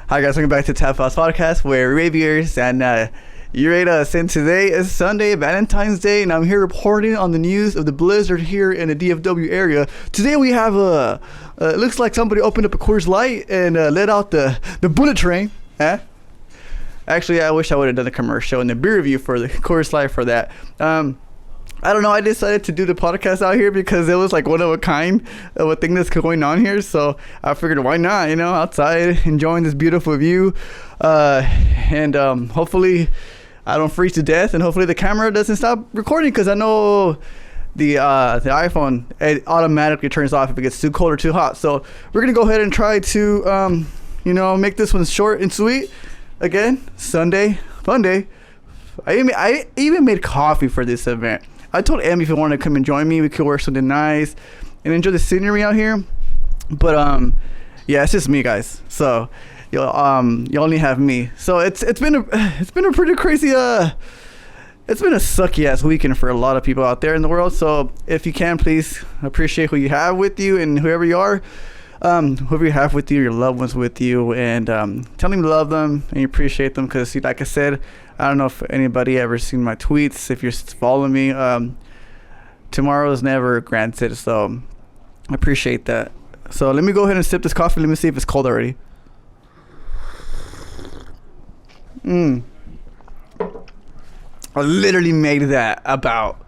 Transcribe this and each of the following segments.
Hi guys, welcome back to Tap House Podcast, where we're reviewers and you rate us. And today is Sunday, Valentine's Day, and I'm here reporting on the news of the blizzard here in the DFW area. Today we have it looks like somebody opened up a Coors Light and let out the bullet train. Actually, I wish I would have done a commercial and the beer review for the Coors Light for that. I don't know. I decided to do the podcast out here because it was like one of a kind of a thing that's going on here. So I figured, why not? You know, outside enjoying this beautiful view, and hopefully I don't freeze to death, and hopefully the camera doesn't stop recording because I know the iPhone, it automatically turns off if it gets too cold or too hot. So we're gonna go ahead and try to make this one short and sweet. Again, Sunday, fun day. I even made coffee for this event. I told Emmy if you wanted to come and join me, we could wear something nice and enjoy the scenery out here. But yeah, it's just me, guys. So you only have me. So it's been a pretty crazy it's been a sucky ass weekend for a lot of people out there in the world. So if you can, please appreciate who you have with you and whoever you are. Whoever you have with you, your loved ones with you, and tell them you love them and you appreciate them, because like I said, I don't know if anybody ever seen my tweets. If you're following me, tomorrow is never granted, so I appreciate that. So let me go ahead and sip this coffee. Let me see if it's cold already. I literally made that about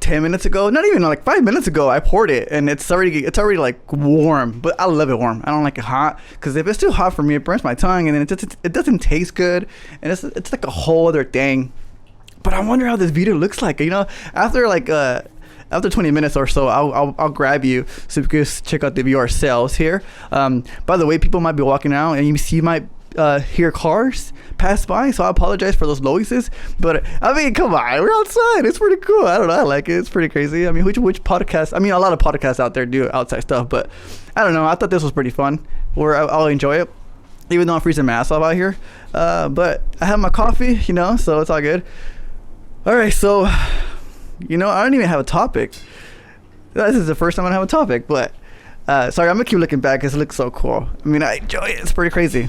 10 minutes ago, not even like 5 minutes ago. I poured it and it's already like warm, but I love it warm. I don't like it hot, because if it's too hot for me, it burns my tongue and then it doesn't taste good, and it's like a whole other thing. But I wonder how this video looks like, you know, after 20 minutes or so. I'll grab you so you can check out the view ourselves here. By the way, people might be walking out and you might hear cars pass by, so I apologize for those noises. But I mean, come on, we're outside. It's pretty cool. I don't know, I like it. It's pretty crazy. I mean, which podcast? I mean, a lot of podcasts out there do outside stuff, but I don't know, I thought this was pretty fun, where I'll enjoy it, even though I'm freezing my ass off out here. But I have my coffee, you know, so it's all good. All right, so you know, I don't even have a topic. This is the first time I have a topic, but sorry, I'm gonna keep looking back because it looks so cool. I mean, I enjoy it. It's pretty crazy.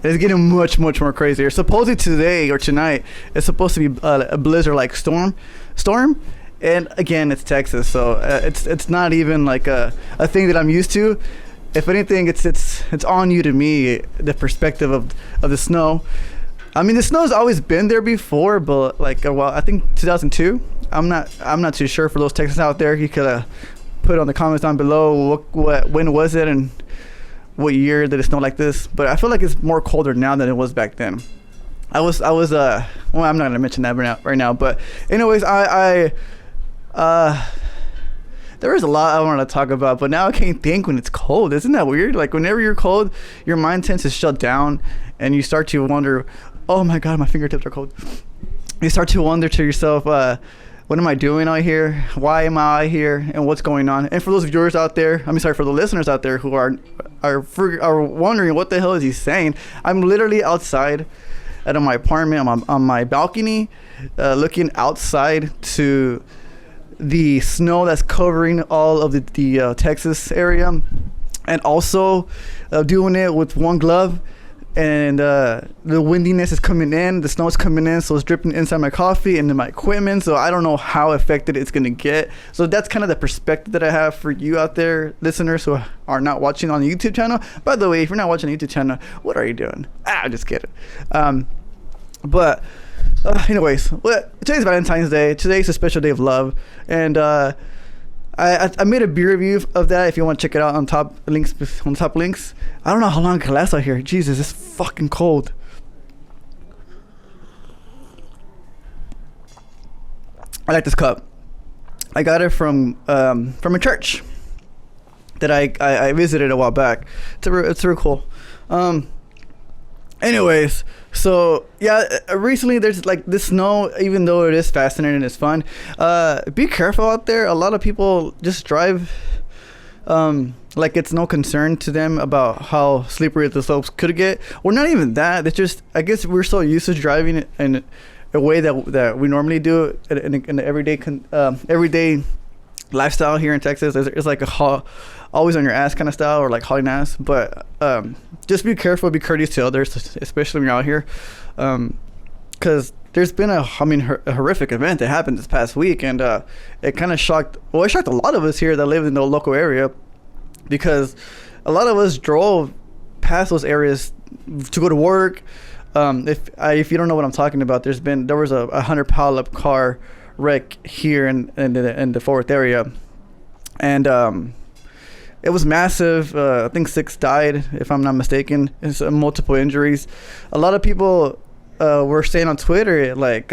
It's getting much more crazier. Supposedly today or tonight, it's supposed to be a blizzard-like storm, and again, it's Texas, so it's not even like a thing that I'm used to. If anything, it's all new to me, the perspective of the snow. I mean, the snow's always been there before, but like, well, I think 2002. I'm not too sure. For those Texans out there, you could put on the comments down below when was it and what year did it snow like this. But I feel like it's more colder now than it was back then. I was well, I'm not gonna mention that right now. But anyways, I there is a lot I want to talk about, but now I can't think when it's cold. Isn't that weird? Like, whenever you're cold, your mind tends to shut down and you start to wonder, oh my god, my fingertips are cold. You start to wonder to yourself, what am I doing out here? Why am I out here? And what's going on? And for those viewers out there, for the listeners out there who are wondering what the hell is he saying, I'm literally outside out of my apartment on my balcony, looking outside to the snow that's covering all of the Texas area, and also doing it with one glove. And the windiness is coming in, the snow is coming in, so it's dripping inside my coffee and in my equipment. So I don't know how affected it's going to get. So that's kind of the perspective that I have for you out there, listeners who are not watching on the YouTube channel. By the way, if you're not watching the YouTube channel, what are you doing? I'm just kidding. But anyways, today's Valentine's Day. Today's a special day of love, and I made a beer review of that. If you want to check it out on top links. I don't know how long it can last out here. Jesus, it's fucking cold. I like this cup. I got it from a church that I visited a while back. It's real cool. Anyways, so yeah, recently there's like this snow, even though it is fascinating and it's fun. Be careful out there. A lot of people just drive like it's no concern to them about how slippery the slopes could get. Or not even that. It's just, I guess we're so used to driving in a way that we normally do in the everyday lifestyle here in Texas. It's like always on your ass kind of style, or like hauling ass. But just be careful, be courteous to others, especially when you're out here, because there's been a horrific event that happened this past week, and it kind of shocked a lot of us here that live in the local area, because a lot of us drove past those areas to go to work. If you don't know what I'm talking about, there was a 100 pileup car wreck here in the Fort Worth area, and it was massive. I think 6 died, if I'm not mistaken. It's multiple injuries. A lot of people were saying on Twitter, like,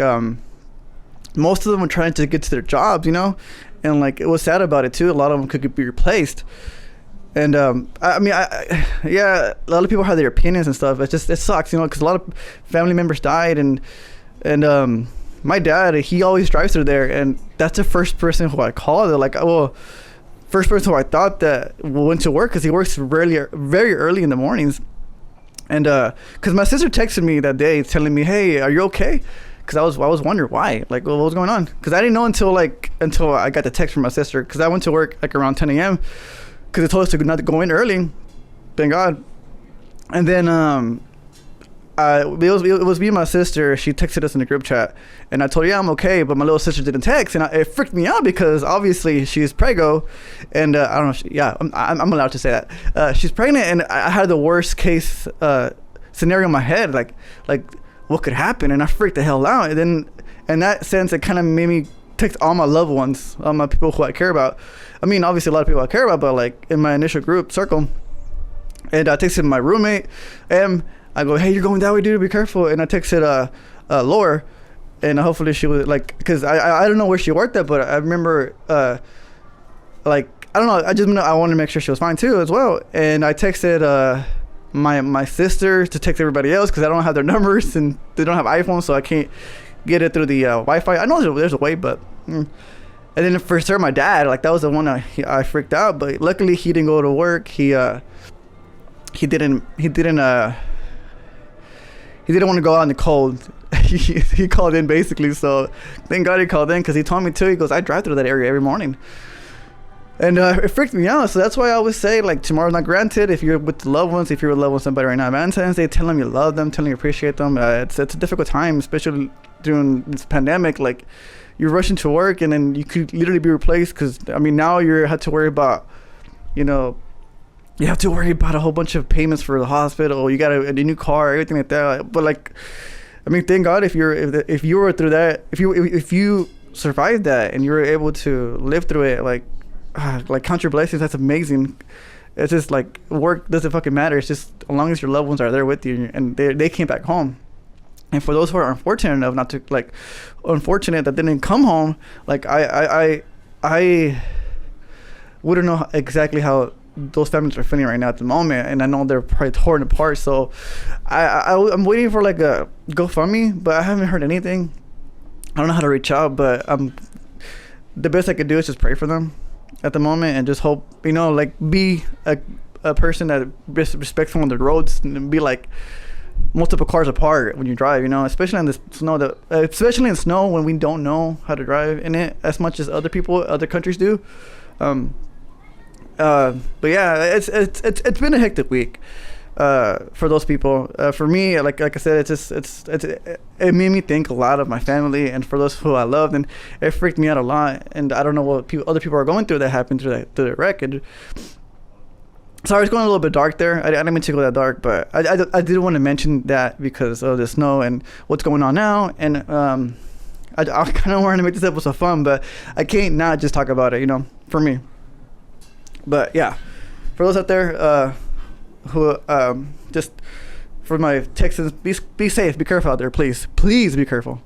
most of them were trying to get to their jobs, you know, and like, it was sad about it too. A lot of them could be replaced. And yeah, a lot of people have their opinions and stuff. It sucks, you know, because a lot of family members died, and my dad, he always drives through there, and that's the first person who I called. Like, well, first person who I thought that went to work, because he works very early in the mornings. And because my sister texted me that day telling me, "Hey, are you okay?" Because I was wondering why, like, what was going on, because I didn't know until I got the text from my sister, because I went to work like around 10 a.m. because they told us to not go in early, thank God. And then it was me and my sister. She texted us in the group chat, and I told her, yeah, I'm okay, but my little sister didn't text, and it freaked me out, because obviously she's preggo, and I don't know, I'm allowed to say that, she's pregnant, and I had the worst case scenario in my head, like what could happen, and I freaked the hell out. And then in that sense, it kind of made me text all my loved ones, all my people who I care about. I mean, obviously a lot of people I care about, but like in my initial group circle. And I texted my roommate, I go, "Hey, you're going that way, dude, be careful." And I texted Laura, and hopefully she was like, because I don't know where she worked at, but I remember like, I don't know, I wanted to make sure she was fine too as well. And I texted my sister to text everybody else, because I don't have their numbers, and they don't have iPhones, so I can't get it through the Wi-Fi. I know there's a way, but and then for sure my dad, like, that was the one I freaked out, but luckily he didn't go to work. He didn't want to go out in the cold. he called in basically, so thank God he called in, because he told me too. He goes, "I drive through that area every morning." And it freaked me out. So that's why I always say, like, tomorrow's not granted. If you're with loved ones, if you're with loved ones, somebody right now, Valentine's Day, tell them you love them, tell them you appreciate them. It's a difficult time, especially during this pandemic. Like, you're rushing to work, and then you could literally be replaced, because I mean, now you have to worry about, you know, you have to worry about a whole bunch of payments for the hospital. You got a new car, everything like that. But like, I mean, thank God if you were through that, if you survived that and you were able to live through it, like count your blessings. That's amazing. It's just like, work doesn't fucking matter. It's just as long as your loved ones are there with you, and they came back home. And for those who are unfortunate enough not to, like, unfortunate that they didn't come home, like, I wouldn't know exactly how those families are feeling right now at the moment, and I know they're probably torn apart. So I'm waiting for like a GoFundMe, but I haven't heard anything. I don't know how to reach out, but the best I could do is just pray for them at the moment, and just hope, you know, like, be a person that respectful on the roads, and be like multiple cars apart when you drive, you know, especially in the snow, especially in snow, when we don't know how to drive in it as much as other countries do. But yeah, it's been a hectic week for those people. For me, like I said, it made me think a lot of my family, and for those who I loved, and it freaked me out a lot. And I don't know what other people are going through that happened through the wreck. And sorry, it's going a little bit dark there. I didn't mean to go that dark, but I did want to mention that because of the snow and what's going on now. And I kind of wanted to make this episode fun, but I can't not just talk about it, you know, for me. But yeah, for those out there who just, for my Texans, be safe, be careful out there, please be careful.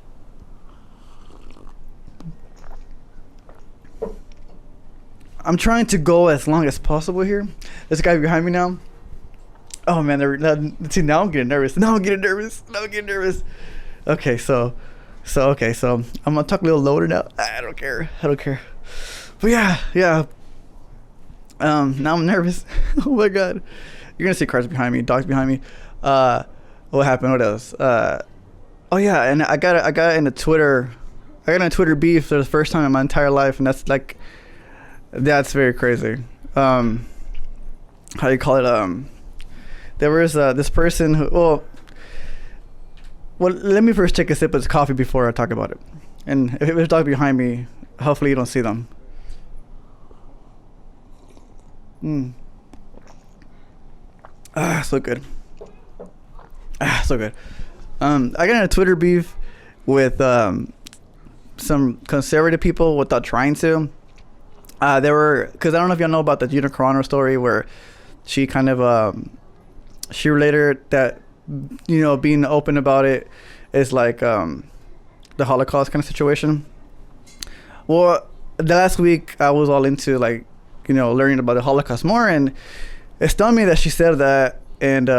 I'm trying to go as long as possible here. This guy behind me now. Oh man, see, now I'm getting nervous. Okay, so I'm gonna talk a little lower now. I don't care. But yeah. Now I'm nervous. Oh my god, you're gonna see cars behind me, dogs behind me. What happened? What else? Oh yeah, and I got in a Twitter beef for the first time in my entire life, and that's like, That's very crazy. How you call it? There was this person who. Well, let me first take a sip of this coffee before I talk about it. And if there's a dog behind me, hopefully you don't see them. So good. So good. I got in a Twitter beef with some conservative people without trying to. There were, because I don't know if y'all know about the Gina Carano story where she kind of she related that, you know, being open about it is like the Holocaust kind of situation. Well, the last week I was all into, like, you know, learning about the Holocaust more, and it stunned me that she said that, and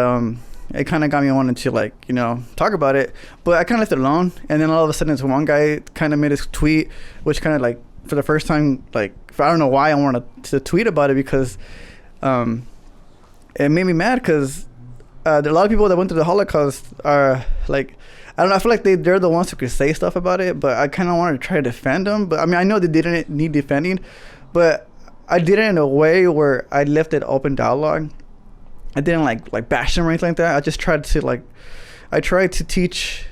it kind of got me wanting to, like, you know, talk about it, but I kind of left it alone. And then all of a sudden this one guy kind of made his tweet, which kind of, like, for the first time, like, I don't know why I wanted to tweet about it, because it made me mad, because a lot of people that went through the Holocaust are, like, I don't know, I feel like they're the ones who could say stuff about it, but I kind of wanted to try to defend them. But I mean, I know they didn't need defending, but I did it in a way where I left it open dialogue. I didn't like bash them or anything like that. I just tried to, like, I tried to teach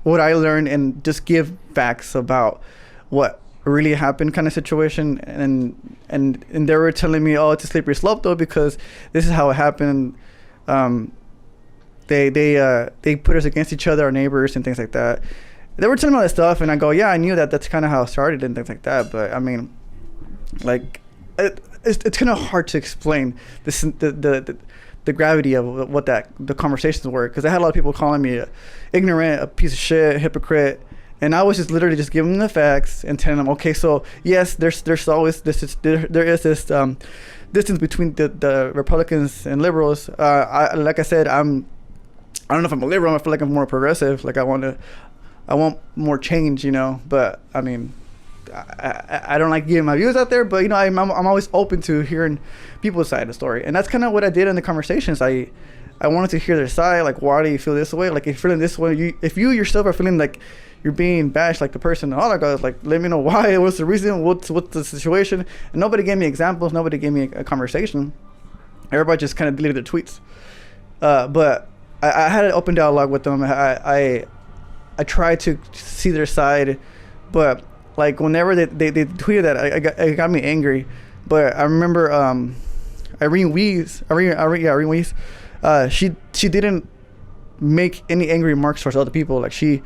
what I learned and just give facts about what really happened, kind of situation. And they were telling me, oh, it's a slippery slope though, because this is how it happened. They put us against each other, our neighbors and things like that. They were telling me all this stuff, and I go, yeah, I knew that. That's kind of how it started and things like that. But I mean, like, it's kind of hard to explain this, the gravity of what the conversations were, because I had a lot of people calling me ignorant, a piece of shit, hypocrite, and I was just literally just giving them the facts and telling them, okay, so yes, there's always there is this distance between the Republicans and liberals. Like I said, I don't know if I'm a liberal. I feel like I'm more progressive. Like I want more change, you know. But I mean, I don't like giving my views out there. But you know, I'm always open to hearing people's side of the story, and that's kind of what I did in the conversations. I wanted to hear their side. Like, why do you feel this way? Like, if you're feeling this way, if you yourself are feeling like you're being bashed, like the person, all I got is like, let me know why. What's the reason? What's the situation? And nobody gave me examples. Nobody gave me a conversation. Everybody just kind of deleted their tweets. But I had an open dialogue with them. I tried to see their side, but like whenever they tweeted that, it got me angry. But I remember Irene Weiss, she didn't make any angry remarks towards other people. Like, she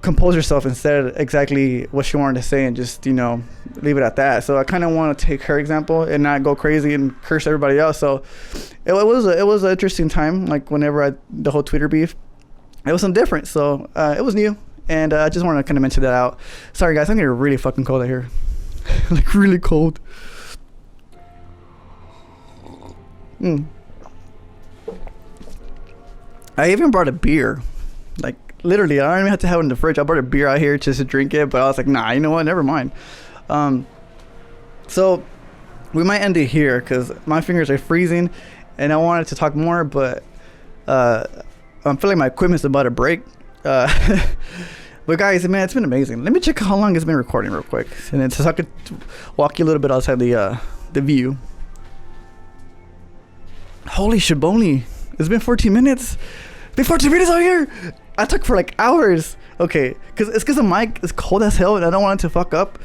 composed herself and said exactly what she wanted to say and just, you know, leave it at that. So I kind of want to take her example and not go crazy and curse everybody else. So it was an interesting time. Like, whenever the whole Twitter beef, it was something different. So it was new, and I just wanted to kind of mention that out. Sorry guys, I'm getting really fucking cold out here. Like, really cold. I even brought a beer. Like, literally, I don't even have to have it in the fridge. I brought a beer out here just to drink it, but I was like, nah, you know what? Never mind. So we might end it here because my fingers are freezing, and I wanted to talk more, but I'm feeling my equipment's about to break. But guys, man, it's been amazing. Let me check how long it's been recording real quick, and then so I could walk you a little bit outside the view. Holy shiboni. It's been 14 minutes. Been 14 minutes out here. I took for like hours. Okay, because the mic is cold as hell, and I don't want it to fuck up.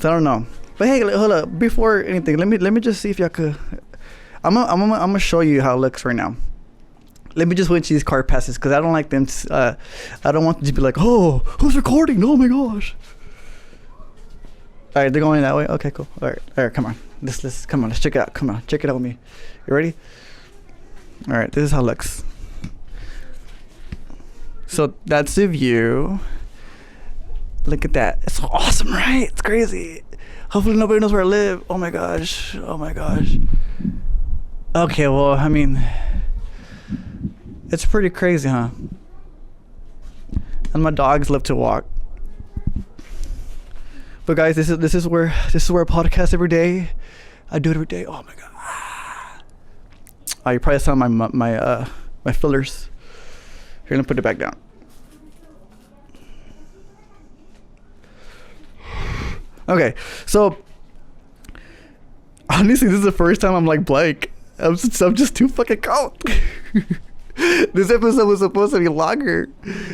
So I don't know. But hey, hold up. Before anything, let me just see if y'all could. I'm gonna show you how it looks right now. Let me just wait till these car passes, because I don't like them. I don't want them to be like, oh, who's recording? Oh my gosh. All right, they're going that way. Okay, cool. All right, come on. Let's come on. Let's check it out. Come on, check it out with me. You ready? All right, this is how it looks. So that's the view. Look at that. It's awesome, right? It's crazy. Hopefully nobody knows where I live. Oh my gosh. Oh my gosh. Okay, well, I mean, it's pretty crazy, huh? And my dogs love to walk. But guys, this is where I podcast every day. I do it every day. Oh my god. You probably saw my fillers. Here, let me put it back down. Okay, so Honestly, this is the first time I'm like blank. I'm just too fucking cold. This episode was supposed to be longer.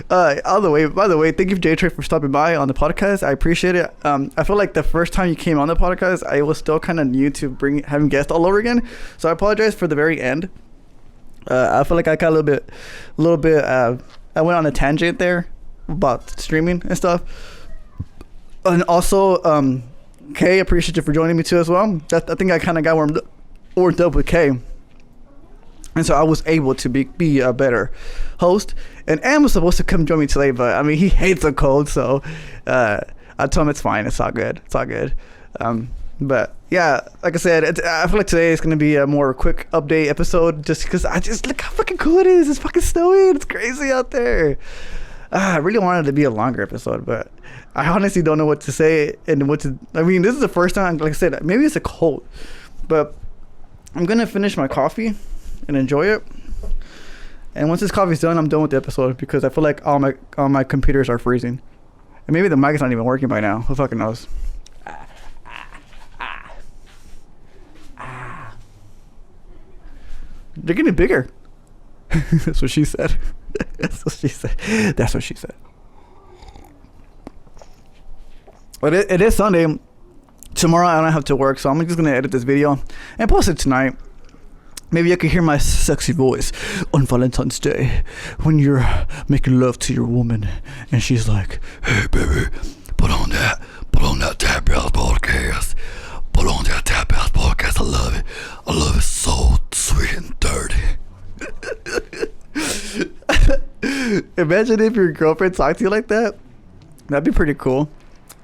By the way, thank you, J Trey, for stopping by on the podcast. I appreciate it. I feel like the first time you came on the podcast, I was still kind of new to having guests all over again. So I apologize for the very end. I feel like I got a little bit. I went on a tangent there about streaming and stuff. And also, Kay, appreciate you for joining me too as well. I think I kind of got warmed up with Kay. And so I was able to be a better host. And Am was supposed to come join me today, but I mean, he hates the cold. So I told him it's fine. It's all good. But yeah, like I said, I feel like today is going to be a more quick update episode just because look how fucking cool it is. It's fucking snowy. It's crazy out there. I really wanted it to be a longer episode, but I honestly don't know what to say and I mean, this is the first time, like I said, maybe it's a cold, but I'm going to finish my coffee and enjoy it. And once this coffee's done, I'm done with the episode because I feel like all my computers are freezing. And maybe the mic is not even working by now. Who fucking knows? They're getting bigger. That's what she said. That's what she said. But it is Sunday. Tomorrow I don't have to work, so I'm just gonna edit this video and post it tonight. Maybe I can hear my sexy voice on Valentine's Day when you're making love to your woman and she's like, "Hey baby, put on that Tap House podcast. Put on that Tap House podcast. I love it so sweet and dirty." Imagine if your girlfriend talked to you like that. That'd be pretty cool.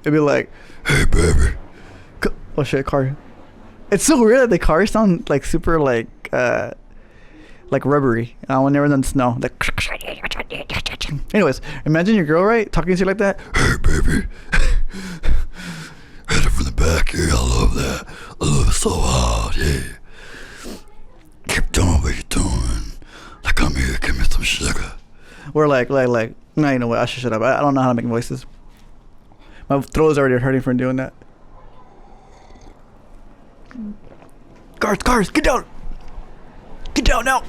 It'd be like, "Hey baby." Oh shit, car. It's so weird that the cars sound like super like rubbery whenever in the snow. Like, anyways, imagine your girl, right, talking to you like that. "Hey baby, hit it from the back here. I love that. I love it so hard. Yeah. Keep doing what you're doing. Like, come here, give me some sugar." Or like. No, you know what? I should shut up. I don't know how to make voices. My throat's already hurting from doing that. Cars, get down! Get down now!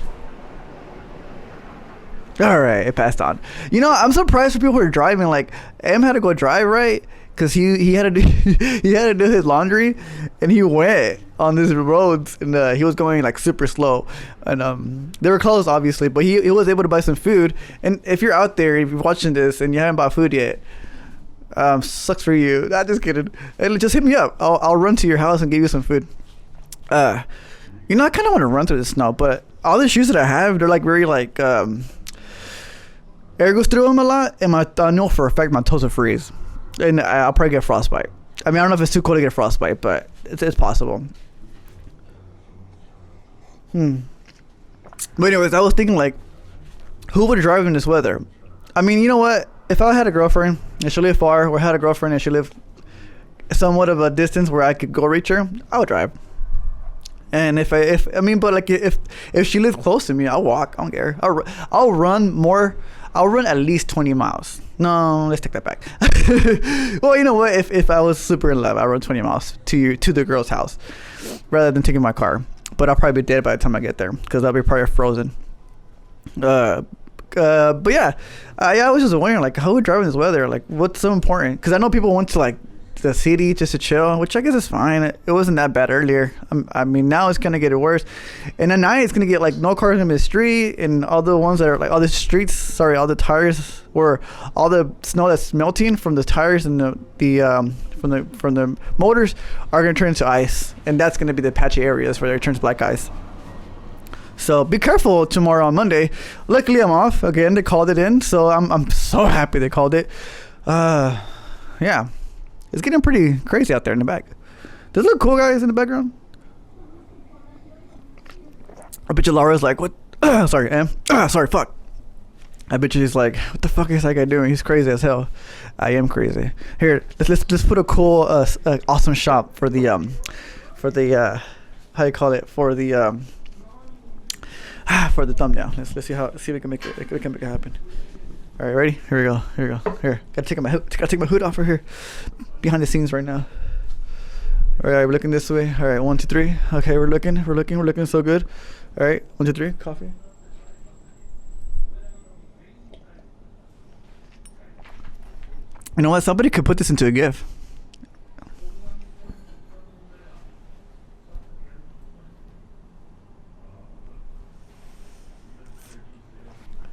Alright, it passed on. You know, I'm surprised for people who are driving. Like, M had to go drive, right? Because he had to do he had to do his laundry, and he went on these roads, and he was going like super slow, and they were closed obviously, but he was able to buy some food. And if you're out there, if you're watching this and you haven't bought food yet, sucks for you. Not just kidding. And just hit me up. I'll run to your house and give you some food. You know, I kind of want to run through the snow, but all the shoes that I have, they're like very like air goes through them a lot, and I know for a fact my toes will freeze, and I'll probably get frostbite. I mean, I don't know if it's too cold to get frostbite, but it's possible. But anyways, I was thinking like, who would drive in this weather? I mean, you know what? If I had a girlfriend and she lived far, or had a girlfriend and she lived somewhat of a distance where I could go reach her, I would drive. And if she lived close to me, I'll walk. I don't care. I'll run more. I'll run at least 20 miles. No, let's take that back. Well, you know what? If I was super in love, I'll run 20 miles to the girl's house rather than taking my car. But I'll probably be dead by the time I get there because I'll be probably frozen. But yeah, I was just wondering, like, how would drive in this weather? Like, what's so important? Because I know people went to like the city just to chill, which I guess is fine. It wasn't that bad earlier. I mean, now it's gonna get worse, and at night it's gonna get like no cars in the street, and all the ones that are like all the tires, or all the snow that's melting from the tires and from the motors are gonna turn into ice, and that's gonna be the patchy areas where it turns black ice. So be careful tomorrow on Monday. Luckily I'm off again. They called it in, so I'm so happy they called it. Yeah. It's getting pretty crazy out there in the back. Does it look cool, guys, in the background? I bet you Laura's like, what? Sorry, Em. Sorry, fuck. I bet you she's like, what the fuck is that guy doing? He's crazy as hell. I am crazy. Here, let's put a cool, awesome shot for the how you call it, for the thumbnail. Let's see if we can make it happen. All right, ready? Here we go. Here. Gotta take my hood off for here. Behind the scenes right now. All right, we're looking this way. All right, 1, 2, 3. Okay, we're looking so good. All right, 1, 2, 3. Coffee. You know what? Somebody could put this into a GIF.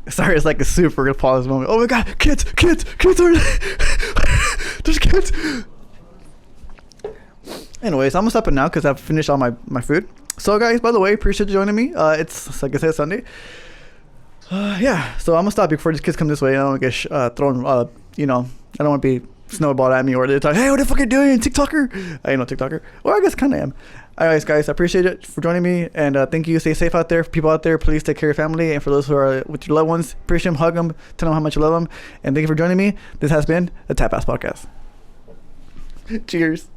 Sorry, it's like a super pause moment. Oh my god, kids are there's kids. Anyways, I'm gonna stop it now because I've finished all my food. So guys, by the way, appreciate you joining me. It's like I said, Sunday. Yeah, so I'm gonna stop before these kids come this way. I don't want to get thrown. You know, I don't want to be snowballed at me or they're like, hey, what the fuck are you doing, TikToker? I ain't no TikToker. Well, I guess kind of am. Anyways, guys, I appreciate it for joining me, and thank you. Stay safe out there. For people out there, please take care of your family, and for those who are with your loved ones, appreciate them, hug them, tell them how much you love them, and thank you for joining me. This has been the Tap Ass Podcast. Cheers.